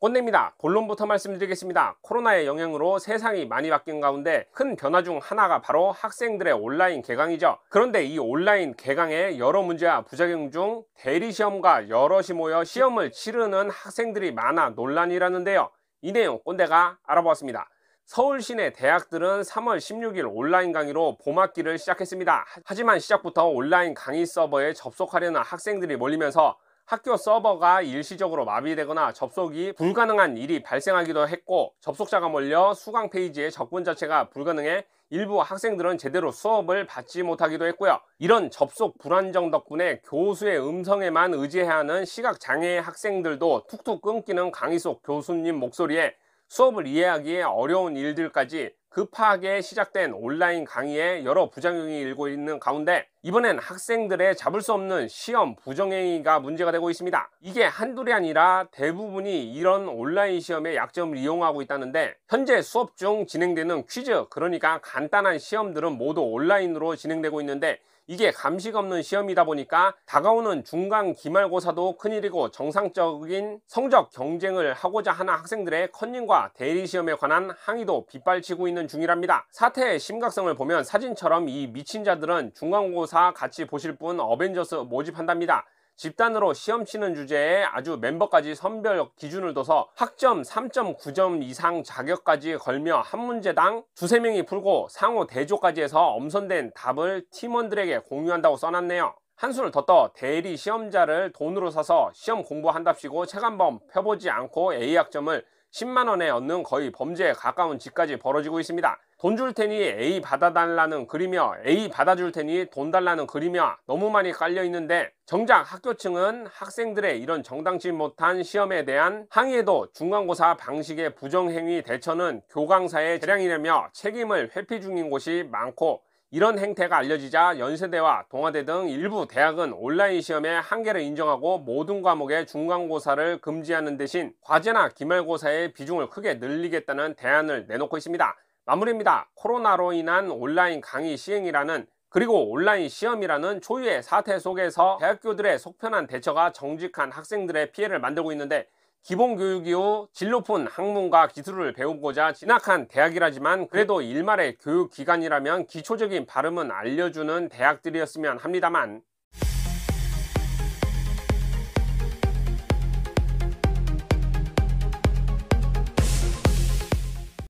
꼰대입니다. 본론부터 말씀드리겠습니다. 코로나의 영향으로 세상이 많이 바뀐 가운데 큰 변화 중 하나가 바로 학생들의 온라인 개강이죠. 그런데 이 온라인 개강의 여러 문제와 부작용 중 대리시험과 여럿이 모여 시험을 치르는 학생들이 많아 논란이라는데요. 이 내용 꼰대가 알아보았습니다. 서울 시내 대학들은 3월 16일 온라인 강의로 봄학기를 시작했습니다. 하지만 시작부터 온라인 강의 서버에 접속하려는 학생들이 몰리면서 학교 서버가 일시적으로 마비되거나 접속이 불가능한 일이 발생하기도 했고, 접속자가 몰려 수강 페이지에 접근 자체가 불가능해 일부 학생들은 제대로 수업을 받지 못하기도 했고요. 이런 접속 불안정 덕분에 교수의 음성에만 의지해야 하는 시각장애 학생들도 툭툭 끊기는 강의 속 교수님 목소리에 수업을 이해하기에 어려운 일들까지 급하게 시작된 온라인 강의에 여러 부작용이 일고 있는 가운데, 이번엔 학생들의 잡을 수 없는 시험 부정행위가 문제가 되고 있습니다. 이게 한둘이 아니라 대부분이 이런 온라인 시험의 약점을 이용하고 있다는데, 현재 수업 중 진행되는 퀴즈, 그러니까 간단한 시험들은 모두 온라인으로 진행되고 있는데, 이게 감시가 없는 시험이다 보니까 다가오는 중간 기말고사도 큰일이고, 정상적인 성적 경쟁을 하고자 하는 학생들의 컨닝과 대리시험에 관한 항의도 빗발치고 있는 중이랍니다. 사태의 심각성을 보면 사진처럼 이 미친 자들은 중간고사 같이 보실 분 어벤져스 모집한답니다. 집단으로 시험 치는 주제에 아주 멤버까지 선별 기준을 둬서 학점 3.9점 이상 자격까지 걸며 한 문제당 두세 명이 풀고 상호 대조까지 해서 엄선된 답을 팀원들에게 공유한다고 써놨네요. 한술 더 떠 대리 시험자를 돈으로 사서 시험 공부한답시고 책 한 번 펴보지 않고 A학점을 10만원에 얻는 거의 범죄에 가까운 짓까지 벌어지고 있습니다. 돈 줄 테니 A 받아달라는 글이며 A 받아줄 테니 돈 달라는 글이며 너무 많이 깔려 있는데, 정작 학교층은 학생들의 이런 정당치 못한 시험에 대한 항의에도 중간고사 방식의 부정행위 대처는 교강사의 재량이라며 책임을 회피 중인 곳이 많고, 이런 행태가 알려지자 연세대와 동아대 등 일부 대학은 온라인 시험의 한계를 인정하고 모든 과목의 중간고사를 금지하는 대신 과제나 기말고사의 비중을 크게 늘리겠다는 대안을 내놓고 있습니다. 마무리입니다. 코로나로 인한 온라인 강의 시행이라는, 그리고 온라인 시험이라는 초유의 사태 속에서 대학교들의 속편한 대처가 정직한 학생들의 피해를 만들고 있는데, 기본교육 이후 질 높은 학문과 기술을 배우고자 진학한 대학이라지만 그래도 일말의 교육기관이라면 기초적인 발음은 알려주는 대학들이었으면 합니다만,